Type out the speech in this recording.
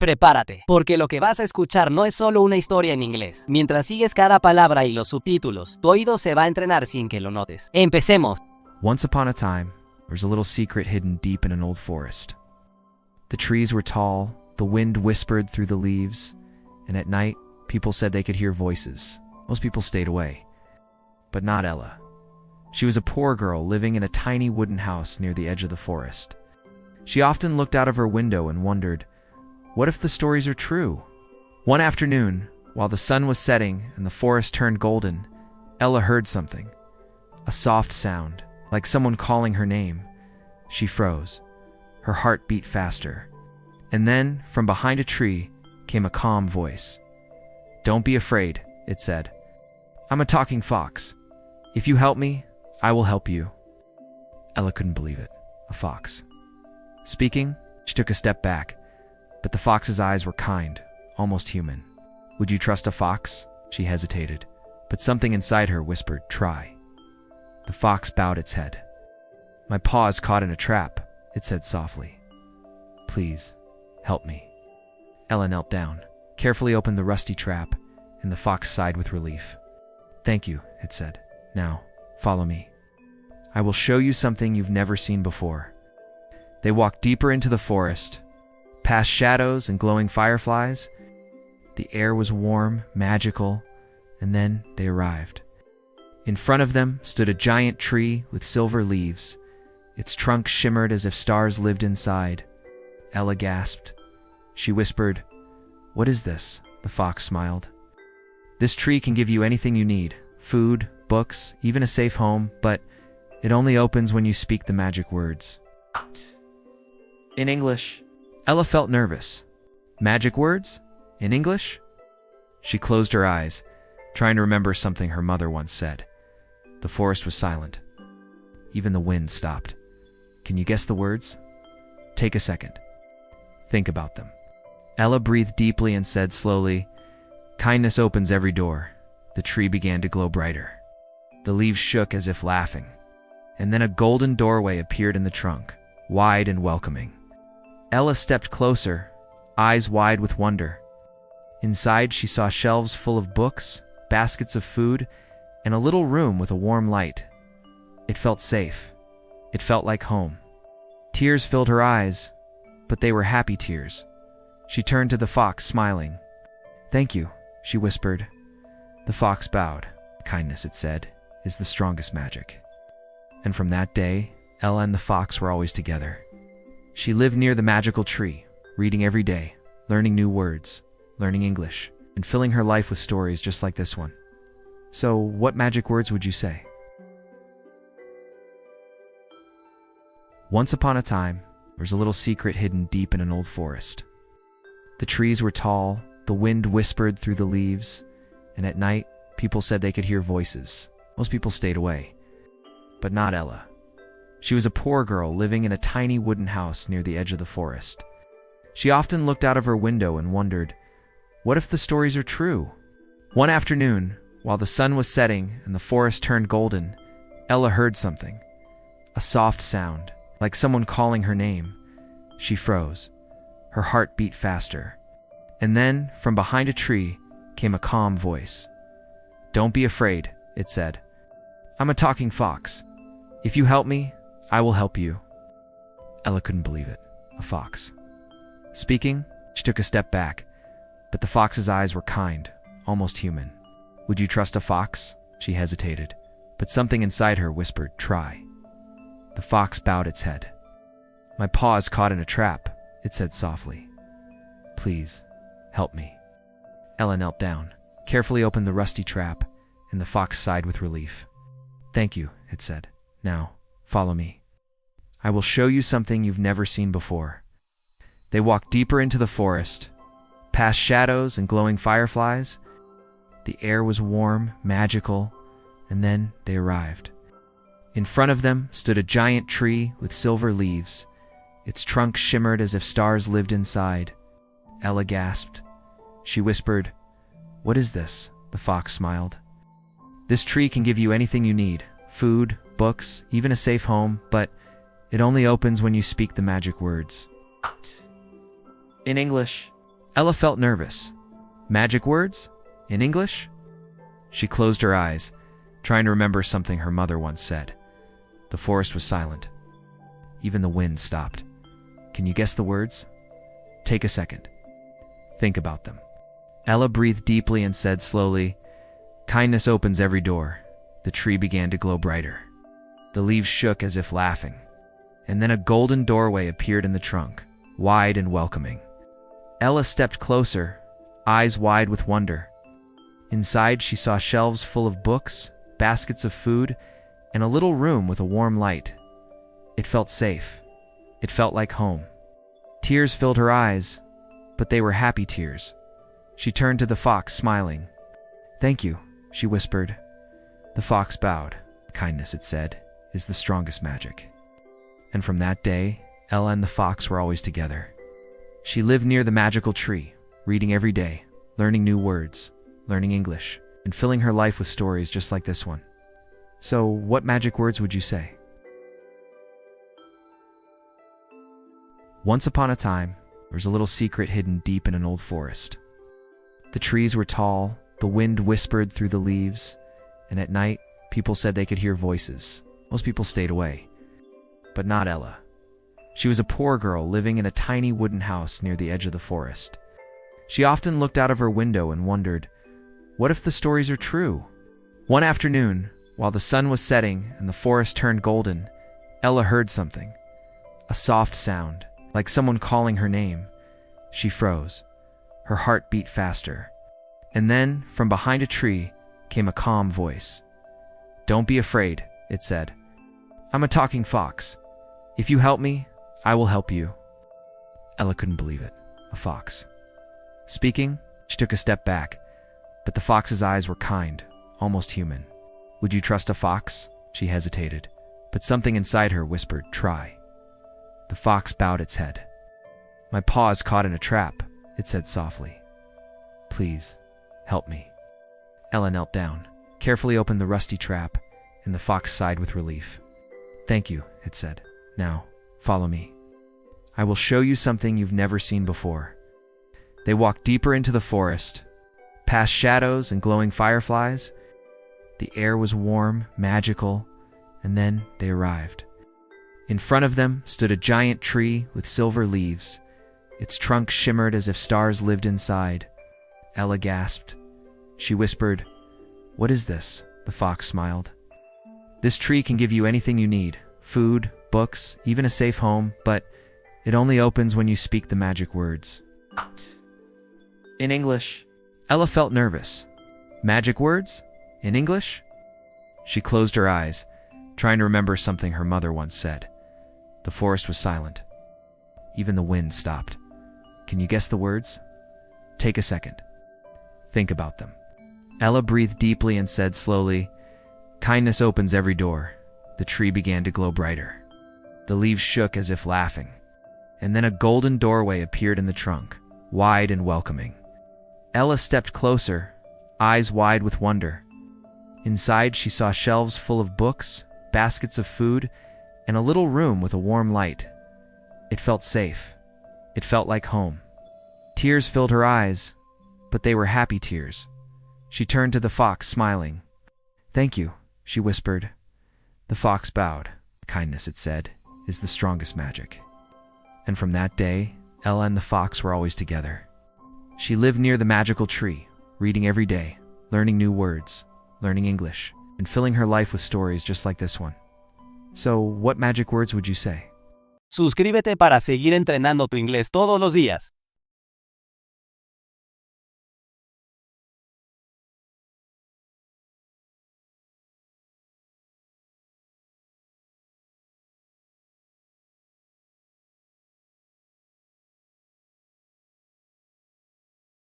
Prepárate, porque lo que vas a escuchar no es solo una historia en inglés. Mientras sigues cada palabra y los subtítulos, tu oído se va a entrenar sin que lo notes. ¡Empecemos! Once upon a time, there was a little secret hidden deep in an old forest. The trees were tall, the wind whispered through the leaves, and at night, people said they could hear voices. Most people stayed away. But not Ella. She was a poor girl living in a tiny wooden house near the edge of the forest. She often looked out of her window and wondered, what if the stories are true? One afternoon, while the sun was setting and the forest turned golden, Ella heard something. A soft sound, like someone calling her name. She froze. Her heart beat faster. And then, from behind a tree, came a calm voice. "Don't be afraid," it said. "I'm a talking fox. If you help me, I will help you." Ella couldn't believe it. A fox. Speaking, she took a step back, but the fox's eyes were kind, almost human. "Would you trust a fox?" She hesitated, but something inside her whispered, "Try." The fox bowed its head. "My paw is caught in a trap," it said softly. "Please, help me." Ella knelt down, carefully opened the rusty trap, and the fox sighed with relief. "Thank you," it said. "Now, follow me. I will show you something you've never seen before." They walked deeper into the forest, past shadows and glowing fireflies. The air was warm, magical, and then they arrived. In front of them stood a giant tree with silver leaves. Its trunk shimmered as if stars lived inside. Ella gasped. She whispered, "What is this?" The fox smiled. "This tree can give you anything you need, food, books, even a safe home, but it only opens when you speak the magic words. In English." Ella felt nervous. Magic words? In English? She closed her eyes, trying to remember something her mother once said. The forest was silent. Even the wind stopped. Can you guess the words? Take a second. Think about them. Ella breathed deeply and said slowly, "Kindness opens every door." The tree began to glow brighter. The leaves shook as if laughing. And then a golden doorway appeared in the trunk, wide and welcoming. Ella stepped closer, eyes wide with wonder. Inside, she saw shelves full of books, baskets of food, and a little room with a warm light. It felt safe. It felt like home. Tears filled her eyes, but they were happy tears. She turned to the fox, smiling. "Thank you," she whispered. The fox bowed. "Kindness," it said, "is the strongest magic." And from that day, Ella and the fox were always together. She lived near the magical tree, reading every day, learning new words, learning English, and filling her life with stories just like this one. So, what magic words would you say? Once upon a time, there was a little secret hidden deep in an old forest. The trees were tall, the wind whispered through the leaves, and at night, people said they could hear voices. Most people stayed away. But not Ella. She was a poor girl living in a tiny wooden house near the edge of the forest. She often looked out of her window and wondered, what if the stories are true? One afternoon, while the sun was setting and the forest turned golden, Ella heard something. A soft sound, like someone calling her name. She froze. Her heart beat faster. And then, from behind a tree, came a calm voice. "Don't be afraid," it said. "I'm a talking fox. If you help me, I will help you." Ella couldn't believe it. A fox. Speaking, she took a step back, but the fox's eyes were kind, almost human. "Would you trust a fox?" She hesitated, but something inside her whispered, "Try." The fox bowed its head. "My paw is caught in a trap," it said softly. "Please, help me." Ella knelt down, carefully opened the rusty trap, and the fox sighed with relief. "Thank you," it said. "Now, follow me. I will show you something you've never seen before." They walked deeper into the forest, past shadows and glowing fireflies. The air was warm, magical, and then they arrived. In front of them stood a giant tree with silver leaves. Its trunk shimmered as if stars lived inside. Ella gasped. She whispered, "What is this?" The fox smiled. "This tree can give you anything you need, food, books, even a safe home, but it only opens when you speak the magic words. In English." Ella felt nervous. Magic words? In English? She closed her eyes, trying to remember something her mother once said. The forest was silent. Even the wind stopped. Can you guess the words? Take a second. Think about them. Ella breathed deeply and said slowly, "Kindness opens every door." The tree began to glow brighter. The leaves shook as if laughing. And then a golden doorway appeared in the trunk, wide and welcoming. Ella stepped closer, eyes wide with wonder. Inside, she saw shelves full of books, baskets of food, and a little room with a warm light. It felt safe. It felt like home. Tears filled her eyes, but they were happy tears. She turned to the fox, smiling. "Thank you," she whispered. The fox bowed. "Kindness," it said, "is the strongest magic." And from that day, Ella and the fox were always together. She lived near the magical tree, reading every day, learning new words, learning English, and filling her life with stories just like this one. So, what magic words would you say? Once upon a time, there was a little secret hidden deep in an old forest. The trees were tall, the wind whispered through the leaves, and at night, people said they could hear voices. Most people stayed away. But not Ella. She was a poor girl living in a tiny wooden house near the edge of the forest. She often looked out of her window and wondered, what if the stories are true? One afternoon, while the sun was setting and the forest turned golden, Ella heard something. A soft sound, like someone calling her name. She froze. Her heart beat faster. And then, from behind a tree, came a calm voice. "Don't be afraid," it said. "I'm a talking fox. If you help me, I will help you." Ella couldn't believe it. A fox. Speaking, she took a step back, but the fox's eyes were kind, almost human. "Would you trust a fox?" She hesitated, but something inside her whispered, "Try." The fox bowed its head. "My paw is caught in a trap," it said softly. "Please, help me." Ella knelt down, carefully opened the rusty trap, and the fox sighed with relief. "Thank you," it said. "Now, follow me. I will show you something you've never seen before." They walked deeper into the forest, past shadows and glowing fireflies. The air was warm, magical, and then they arrived. In front of them stood a giant tree with silver leaves. Its trunk shimmered as if stars lived inside. Ella gasped. She whispered, "What is this?" The fox smiled. "This tree can give you anything you need, food, books, even a safe home, but it only opens when you speak the magic words. In English." Ella felt nervous. Magic words? In English? She closed her eyes, trying to remember something her mother once said. The forest was silent. Even the wind stopped. Can you guess the words? Take a second. Think about them. Ella breathed deeply and said slowly, "Kindness opens every door." The tree began to glow brighter. The leaves shook as if laughing. And then a golden doorway appeared in the trunk, wide and welcoming. Ella stepped closer, eyes wide with wonder. Inside, she saw shelves full of books, baskets of food, and a little room with a warm light. It felt safe. It felt like home. Tears filled her eyes, but they were happy tears. She turned to the fox, smiling. "Thank you," she whispered. The fox bowed. "Kindness," it said, "is the strongest magic." And from that day, Ella and the fox were always together. She lived near the magical tree, reading every day, learning new words, learning English, and filling her life with stories just like this one. So, what magic words would you say? Suscríbete para seguir entrenando tu inglés todos los días.